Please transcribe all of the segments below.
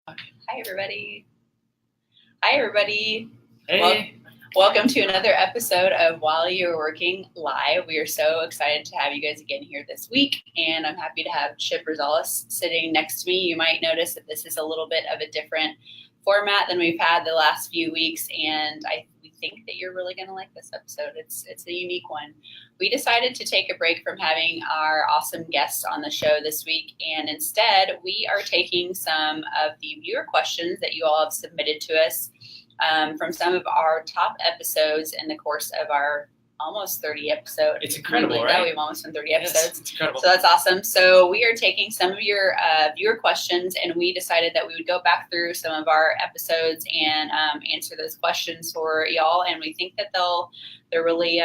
Hi, everybody. Hi, everybody. Hey. Welcome to another episode of While You're Working Live. We are so excited to have you guys again here this week, and I'm happy to have Chip Rosales sitting next to me. You might notice that this is a little bit of a different format than we've had the last few weeks, and we think that you're really going to like this episode. It's a unique one. We decided to take a break from having our awesome guests on the show this week, and instead we are taking some of the viewer questions that you all have submitted to us from some of our top episodes in the course of our almost 30 episodes. It's incredible, right? We've almost done 30 episodes. Yes, it's incredible. So that's awesome. So we are taking some of your viewer questions, and we decided that we would go back through some of our episodes and answer those questions for y'all. And we think that they're really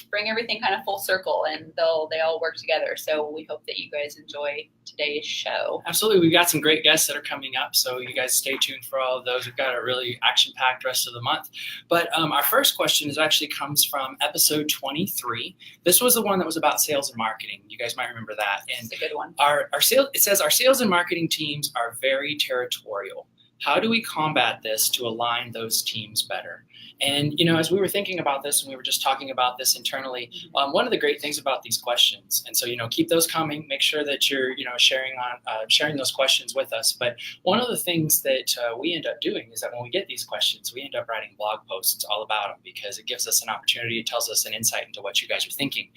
bring everything kind of full circle, and they all work together. So we hope that you guys enjoy today's show. Absolutely. We've got some great guests that are coming up, so you guys stay tuned for all of those. We've got a really action-packed rest of the month. But our first question actually comes from episode 23. This was the one that was about sales and marketing. You guys might remember that. And it's a good one. It says our sales and marketing teams are very territorial. How do we combat this to align those teams better? And, as we were thinking about this and we were just talking about this internally, one of the great things about these questions, and so, keep those coming, make sure that you're, sharing those questions with us. But one of the things that we end up doing is that when we get these questions, we end up writing blog posts all about them because it gives us an opportunity, it tells us an insight into what you guys are thinking.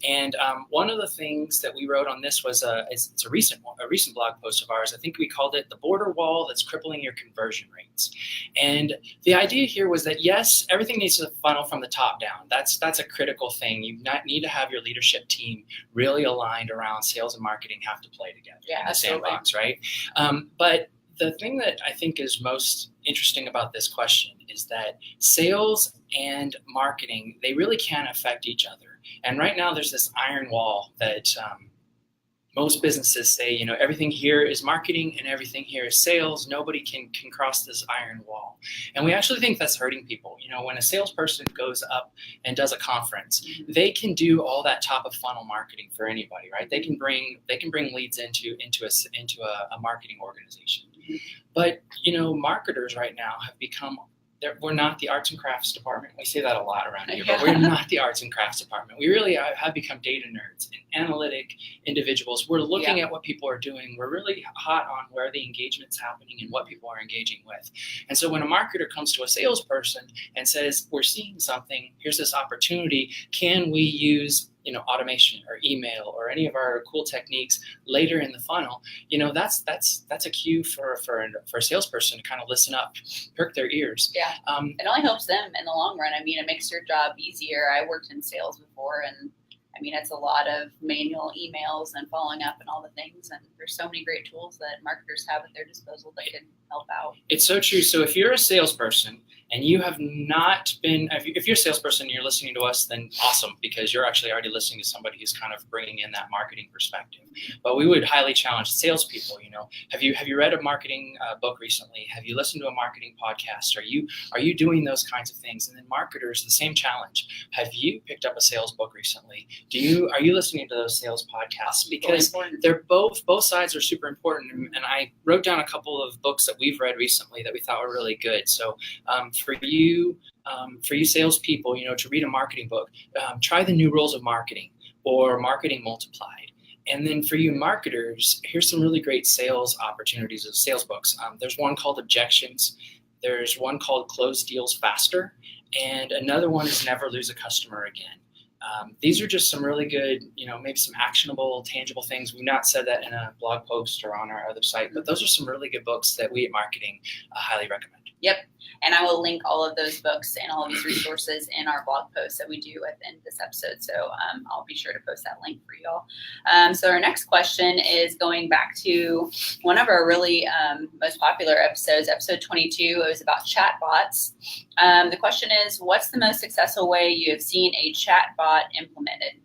And one of the things that we wrote on this was it's a recent blog post of ours. I think we called it "The Border Wall That's Crippling Your Conversion Rates." And the idea here was that, yes, everything needs to funnel from the top down. That's a critical thing. You need to have your leadership team really aligned around sales and marketing have to play together in the sandbox, right? But the thing that I think is most interesting about this question is that sales and marketing, they really can affect each other. And right now there's this iron wall that most businesses say, everything here is marketing and everything here is sales. Nobody can cross this iron wall. And we actually think that's hurting people. When a salesperson goes up and does a conference, they can do all that top of funnel marketing for anybody, right? They can bring leads into a marketing organization. But, marketers right now have become we're not the arts and crafts department. We say that a lot around here, but we're not the arts and crafts department. We really have become data nerds and analytic individuals. We're looking at what people are doing. We're really hot on where the engagement's happening and what people are engaging with. And so when a marketer comes to a salesperson and says, we're seeing something, here's this opportunity, can we use automation or email or any of our cool techniques later in the funnel, that's a cue for a salesperson to kind of listen up, perk their ears. Yeah. It only helps them in the long run. It makes your job easier. I worked in sales before, and it's a lot of manual emails and following up and all the things. And there's so many great tools that marketers have at their disposal that can help out. It's so true. So if you're a salesperson and you have not been, if you're a salesperson and you're listening to us, then awesome, because you're actually already listening to somebody who's kind of bringing in that marketing perspective. But we would highly challenge salespeople. Have you read a marketing book recently? Have you listened to a marketing podcast? Are you doing those kinds of things? And then marketers, the same challenge. Have you picked up a sales book recently? Are you listening to those sales podcasts? Because they're both sides are super important. And I wrote down a couple of books that we've read recently that we thought were really good. So for you salespeople, to read a marketing book, try The New Rules of Marketing or Marketing Multiplied. And then for you marketers, here's some really great sales opportunities of sales books. There's one called Objections. There's one called Close Deals Faster. And another one is Never Lose a Customer Again. These are just some really good, maybe some actionable, tangible things. We've not said that in a blog post or on our other site, but those are some really good books that we at Marketing highly recommend. Yep. And I will link all of those books and all of these resources in our blog post that we do at the end of this episode. So I'll be sure to post that link for y'all. So our next question is going back to one of our really most popular episodes, episode 22. It was about chatbots. The question is, what's the most successful way you have seen a chatbot implemented?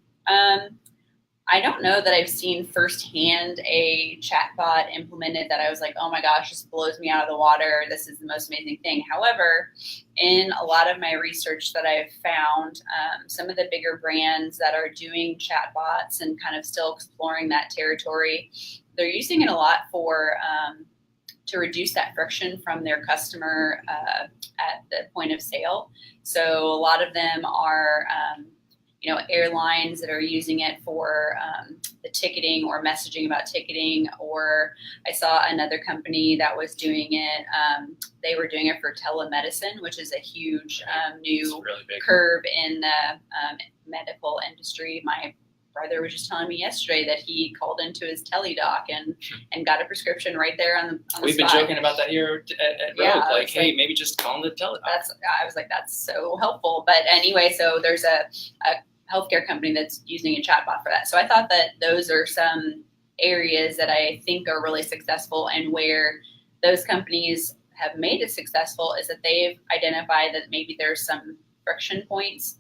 I don't know that I've seen firsthand a chatbot implemented that I was like, oh my gosh, this blows me out of the water. This is the most amazing thing. However, in a lot of my research that I've found, some of the bigger brands that are doing chatbots and kind of still exploring that territory, they're using it a lot for to reduce that friction from their customer at the point of sale. So a lot of them are, airlines that are using it for the ticketing or messaging about ticketing. Or I saw another company that was doing it. They were doing it for telemedicine, which is a huge new really big curve in the medical industry. My brother was just telling me yesterday that he called into his teledoc and got a prescription right there on the We've spot. been joking about that here at Rogue. Like, hey, maybe just call the teledoc. I was like, that's so helpful. But anyway, so there's a healthcare company that's using a chatbot for that. So I thought that those are some areas that I think are really successful, and where those companies have made it successful is that they've identified that maybe there's some friction points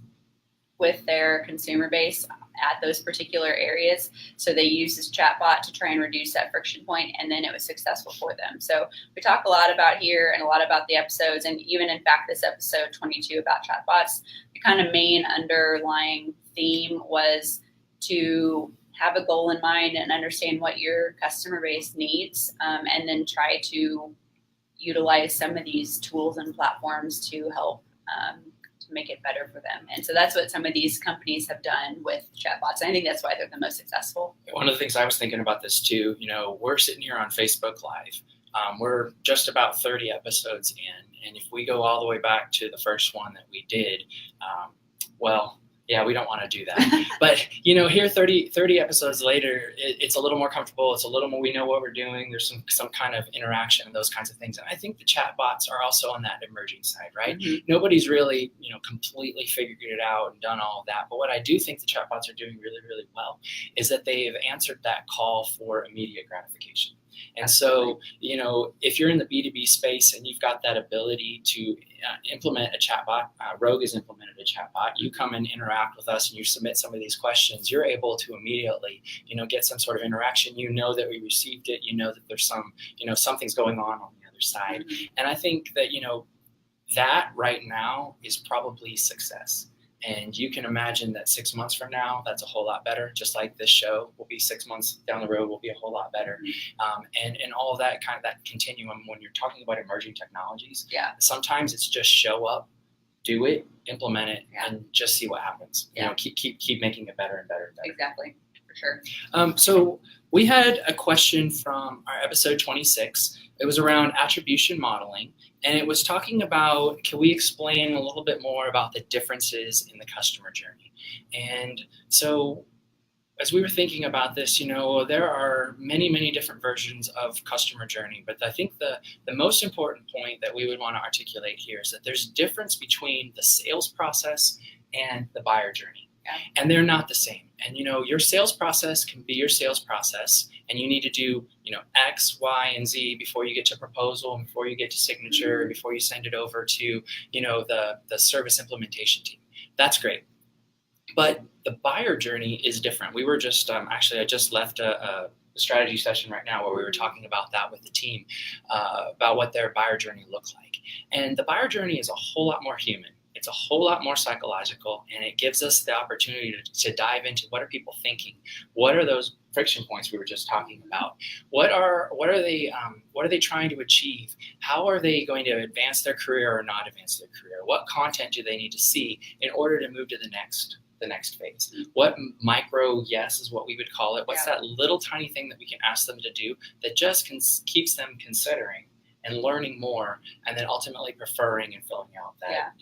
with their consumer base at those particular areas. So they use this chatbot to try and reduce that friction point, and then it was successful for them. So we talk a lot about here and a lot about the episodes, and even in fact this episode 22 about chatbots, the kind of main underlying theme was to have a goal in mind and understand what your customer base needs, and then try to utilize some of these tools and platforms to help to make it better for them. And so that's what some of these companies have done with chatbots. I think that's why they're the most successful. One of the things I was thinking about this too, we're sitting here on Facebook Live. We're just about 30 episodes in. And if we go all the way back to the first one that we did, we don't want to do that. But, here 30 episodes later, it's a little more comfortable. It's a little more, we know what we're doing. There's some kind of interaction and those kinds of things. And I think the chatbots are also on that emerging side, right? Mm-hmm. Nobody's really, completely figured it out and done all of that. But what I do think the chatbots are doing really, really well is that they've answered that call for immediate gratification. And so, if you're in the B2B space and you've got that ability to implement a chatbot, Rogue has implemented a chatbot, you come and interact with us and you submit some of these questions, you're able to immediately, get some sort of interaction. You know that we received it. You know that there's some, something's going on the other side. Mm-hmm. And I think that, that right now is probably success. And you can imagine that 6 months from now, that's a whole lot better. Just like this show will be 6 months down the road, will be a whole lot better. And all of that kind of that continuum when you're talking about emerging technologies. Yeah. Sometimes it's just show up, do it, implement it, and just see what happens. Yeah. Keep making it better and better and better. Exactly, for sure. So we had a question from our episode 26. It was around attribution modeling. And it was talking about, can we explain a little bit more about the differences in the customer journey? And so as we were thinking about this, there are many, many different versions of customer journey. But I think the most important point that we would want to articulate here is that there's a difference between the sales process and the buyer journey. Yeah. And they're not the same. And, your sales process can be your sales process, and you need to do, X, Y, and Z before you get to proposal, and before you get to signature, mm-hmm. before you send it over to, the service implementation team. That's great. But the buyer journey is different. We were just, I just left a strategy session right now where we were talking about that with the team, about what their buyer journey looks like. And the buyer journey is a whole lot more human. It's a whole lot more psychological, and it gives us the opportunity to dive into what are people thinking? What are those friction points we were just talking about? What are they trying to achieve? How are they going to advance their career or not advance their career? What content do they need to see in order to move to the next phase? What micro yes is what we would call it? What's that little tiny thing that we can ask them to do that just keeps them considering and learning more, and then ultimately preferring and filling out that,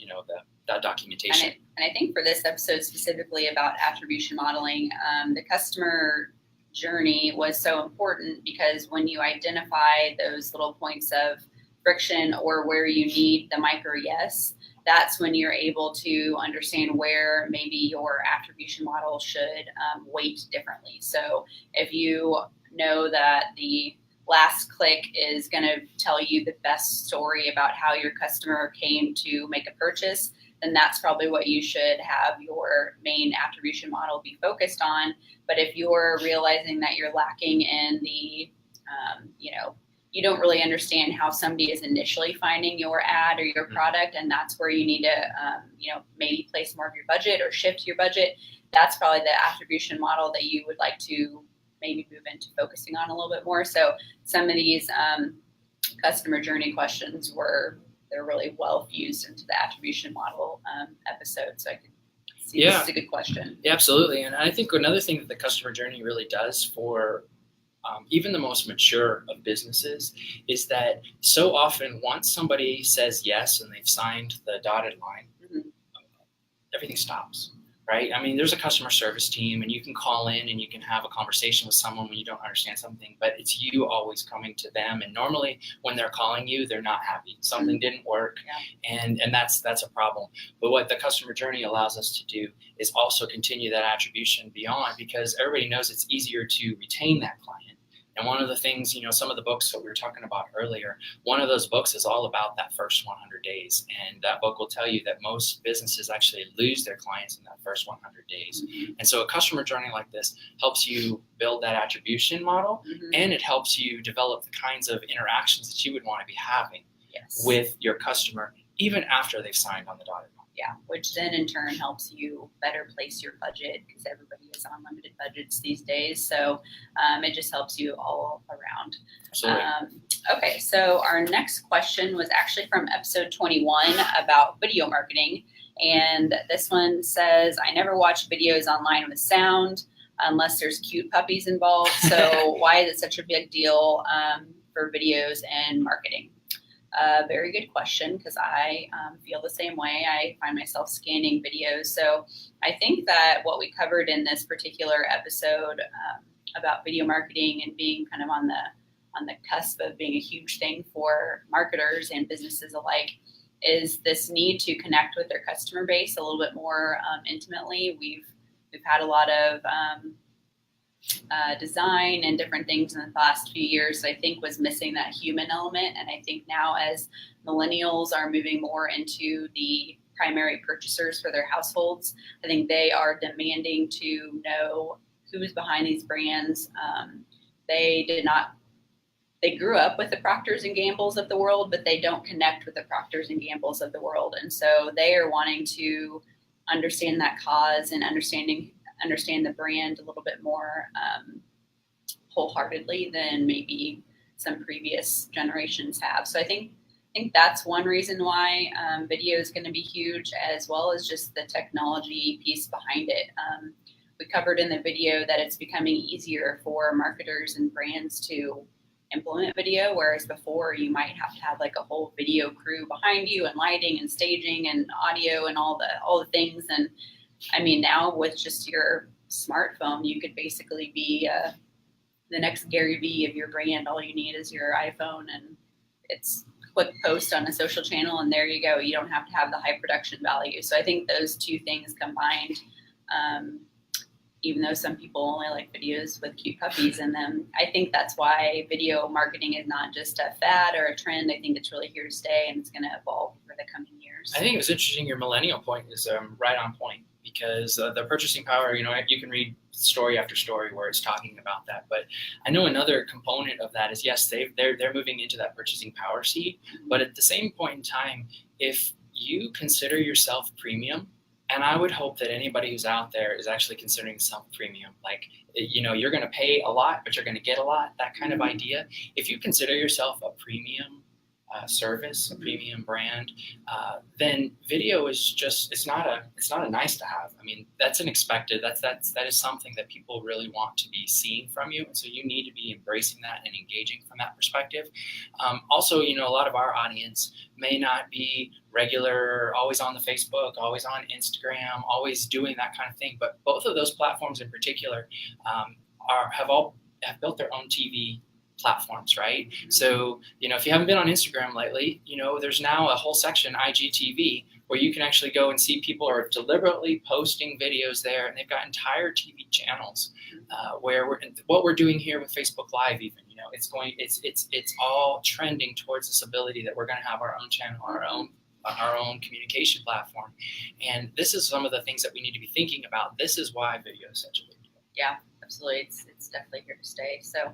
that documentation. And I think for this episode specifically about attribution modeling, the customer journey was so important because when you identify those little points of friction or where you need the micro yes, that's when you're able to understand where maybe your attribution model should weight differently. So if you know that the last click is going to tell you the best story about how your customer came to make a purchase, then that's probably what you should have your main attribution model be focused on. But if you're realizing that you're lacking in the, you don't really understand how somebody is initially finding your ad or your product, and that's where you need to, maybe place more of your budget or shift your budget, that's probably the attribution model that you would like to maybe move into focusing on a little bit more. So some of these customer journey questions they're really well fused into the attribution model episode. So I could see this is a good question. Yeah, absolutely. And I think another thing that the customer journey really does for even the most mature of businesses is that so often once somebody says yes and they've signed the dotted line, everything stops, right? I mean, there's a customer service team and you can call in and you can have a conversation with someone when you don't understand something, but it's you always coming to them. And normally when they're calling you, they're not happy. Something didn't work, and that's a problem. But what the customer journey allows us to do is also continue that attribution beyond, because everybody knows it's easier to retain that client. And one of the things, some of the books that we were talking about earlier, one of those books is all about that first 100 days. And that book will tell you that most businesses actually lose their clients in that first 100 days. And so a customer journey like this helps you build that attribution model, and it helps you develop the kinds of interactions that you would want to be having with your customer, even after they've signed on the dotted line. Yeah, which then in turn helps you better place your budget, because everybody is on limited budgets these days. So it just helps you all around. Absolutely. Okay, so our next question was actually from episode 21 about video marketing. And this one says, I never watch videos online with sound unless there's cute puppies involved. So why is it such a big deal for videos and marketing? Very good question, because I feel the same way. I find myself scanning videos. So I think that what we covered in this particular episode about video marketing and being kind of on the cusp of being a huge thing for marketers and businesses alike is this need to connect with their customer base a little bit more intimately. We've had a lot of design and different things in the past few years that I think was missing that human element. And I think now as millennials are moving more into the primary purchasers for their households, I think they are demanding to know who's behind these brands. They grew up with the Procters and Gambles of the world, but they don't connect with the Procters and Gambles of the world. And so they are wanting to understand that cause and understand the brand a little bit more wholeheartedly than maybe some previous generations have. So I think that's one reason why video is going to be huge, as well as just the technology piece behind it. We covered in the video that it's becoming easier for marketers and brands to implement video, whereas before you might have to have like a whole video crew behind you and lighting and staging and audio and all the things. And I mean, now with just your smartphone, you could basically be the next Gary Vee of your brand. All you need is your iPhone, and it's quick post on a social channel, and there you go. You don't have to have the high production value. So I think those two things combined, even though some people only like videos with cute puppies in them, I think that's why video marketing is not just a fad or a trend. I think it's really here to stay, and it's going to evolve for the coming years. I think it was interesting. Your millennial point is right on point, because the purchasing power, you can read story after story where it's talking about that. But I know another component of that is, yes, they're moving into that purchasing power seat. But at the same point in time, if you consider yourself premium, and I would hope that anybody who's out there is actually considering self premium, like, you're going to pay a lot, but you're going to get a lot, that kind of idea. If you consider yourself a premium service, a premium brand, then video is just, it's not a nice to have. I mean, that's an expected, that is something that people really want to be seeing from you. And so you need to be embracing that and engaging from that perspective. Also, a lot of our audience may not be regular, always on the Facebook, always on Instagram, always doing that kind of thing. But both of those platforms in particular have built their own TV platforms, right? So, if you haven't been on Instagram lately, there's now a whole section, IGTV, where you can actually go and see people are deliberately posting videos there, and they've got entire TV channels where what we're doing here with Facebook Live, even, it's all trending towards this ability that we're going to have our own channel, our own communication platform. And this is some of the things that we need to be thinking about. This is why video is such a big deal. Yeah, absolutely. It's definitely here to stay. So,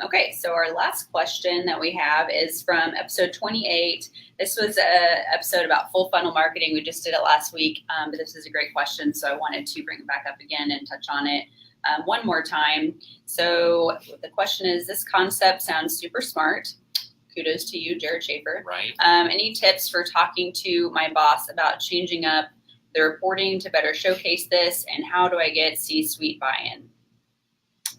okay. So our last question that we have is from episode 28. This was an episode about full funnel marketing. We just did it last week, but this is a great question. So I wanted to bring it back up again and touch on it one more time. So the question is, this concept sounds super smart. kudos to you, Jared Schaefer. Right. Any tips for talking to my boss about changing up the reporting to better showcase this, and how do I get C-suite buy-in?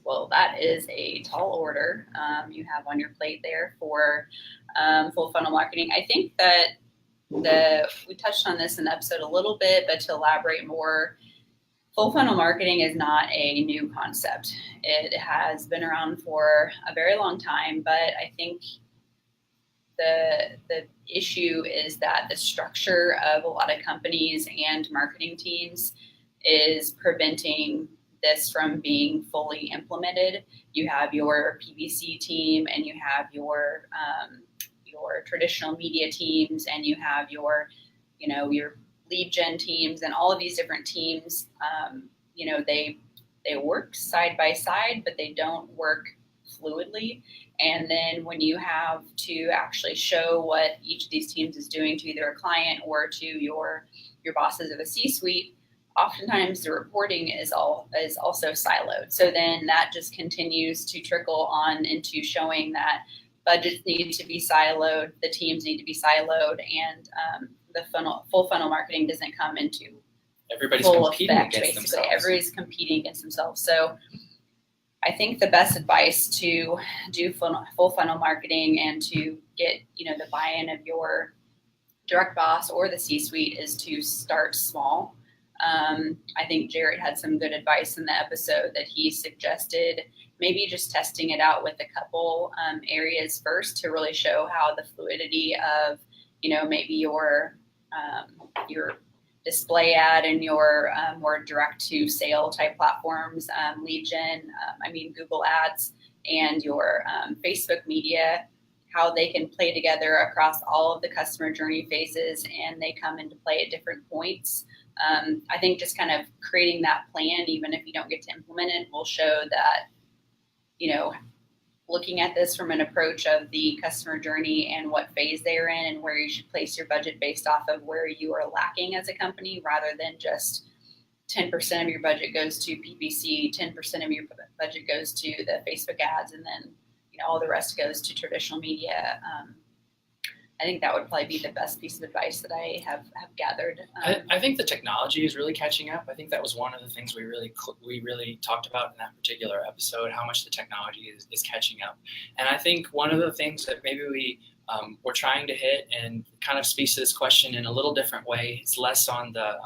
Well, that is a tall order you have on your plate there for full funnel marketing. I think that we touched on this in the episode a little bit, but to elaborate more, full funnel marketing is not a new concept. It has been around for a very long time, but I think the issue is that the structure of a lot of companies and marketing teams is preventing this from being fully implemented. You have your PPC team, and you have your traditional media teams, and you have your lead gen teams, and all of these different teams. They work side by side, but they don't work fluidly. And then when you have to actually show what each of these teams is doing to either a client or to your bosses of a C-suite, oftentimes the reporting is also siloed. So then that just continues to trickle on into showing that budgets need to be siloed, the teams need to be siloed, and the full funnel marketing doesn't come into everybody's full competing effect, against basically. themselves. Everybody's competing against themselves. So I think the best advice to do full funnel marketing and to get the buy-in of your direct boss or the C-suite is to start small. I think Jared had some good advice in the episode that he suggested maybe just testing it out with a couple areas first to really show how the fluidity of maybe your display ad and your more direct to sale type platforms, lead gen, Google ads, and your Facebook media, how they can play together across all of the customer journey phases, and they come into play at different points. I think just kind of creating that plan, even if you don't get to implement it, will show that, looking at this from an approach of the customer journey and what phase they're in and where you should place your budget based off of where you are lacking as a company, rather than just 10% of your budget goes to PPC, 10% of your budget goes to the Facebook ads, and then all the rest goes to traditional media. I think that would probably be the best piece of advice that I have gathered. I think the technology is really catching up. I think that was one of the things we really talked about in that particular episode, how much the technology is catching up. And I think one of the things that maybe we're trying to hit, and kind of speaks to this question in a little different way, it's less on the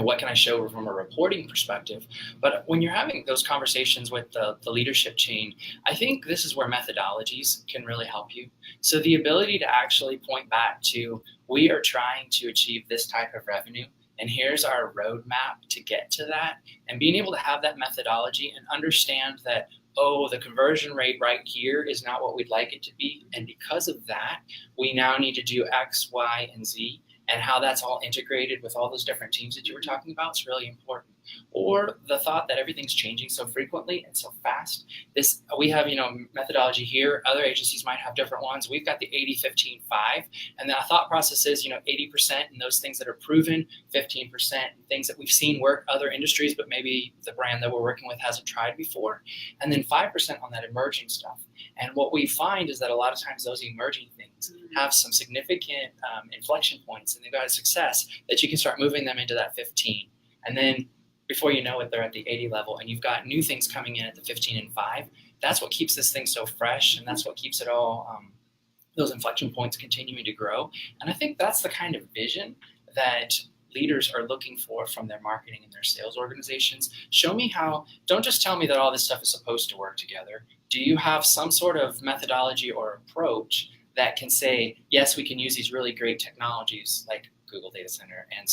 what can I show from a reporting perspective? But when you're having those conversations with the leadership chain, I think this is where methodologies can really help you. So the ability to actually point back to, we are trying to achieve this type of revenue, and here's our roadmap to get to that, and being able to have that methodology and understand that, the conversion rate right here is not what we'd like it to be. And because of that, we now need to do X, Y, and Z. And how that's all integrated with all those different teams that you were talking about is really important. Or the thought that everything's changing so frequently and so fast. We have, methodology here. Other agencies might have different ones. We've got the 80-15-5. And the thought process is, 80% in those things that are proven, 15% in things that we've seen work other industries, but maybe the brand that we're working with hasn't tried before. And then 5% on that emerging stuff. And what we find is that a lot of times those emerging things have some significant inflection points, and they've got a success that you can start moving them into that 15. And then before you know it, they're at the 80 level, and you've got new things coming in at the 15 and 5. That's what keeps this thing so fresh, and that's what keeps it all, those inflection points continuing to grow. And I think that's the kind of vision that leaders are looking for from their marketing and their sales organizations. Show me how, don't just tell me that all this stuff is supposed to work together. Do you have some sort of methodology or approach that can say, yes, we can use these really great technologies like Google Data Center and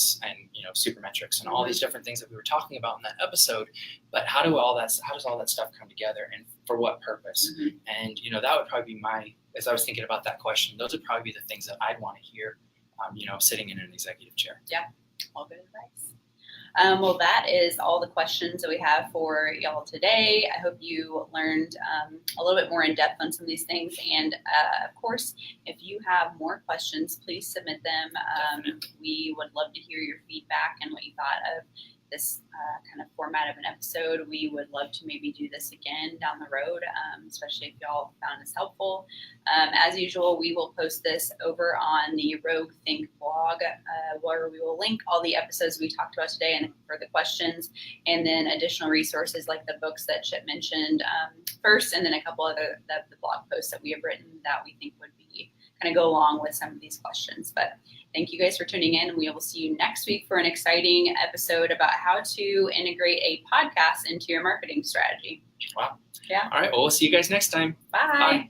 Supermetrics and all these different things that we were talking about in that episode, but how does all that stuff come together, and for what purpose? Mm-hmm. And that would probably be as I was thinking about that question, those would probably be the things that I'd want to hear, sitting in an executive chair. Yeah, all good advice. Well, that is all the questions that we have for y'all today. I hope you learned a little bit more in depth on some of these things. And of course, if you have more questions, please submit them. We would love to hear your feedback and what you thought of this kind of format of an episode. We would love to maybe do this again down the road, especially if y'all found this helpful. As usual, we will post this over on the Rogue Think blog, where we will link all the episodes we talked about today and for the questions, and then additional resources like the books that Chip mentioned first, and then a couple other the blog posts that we have written that we think would be kind of go along with some of these questions. But thank you guys for tuning in. We will see you next week for an exciting episode about how to integrate a podcast into your marketing strategy. Wow. Yeah. All right. Well, we'll see you guys next time. Bye. Bye.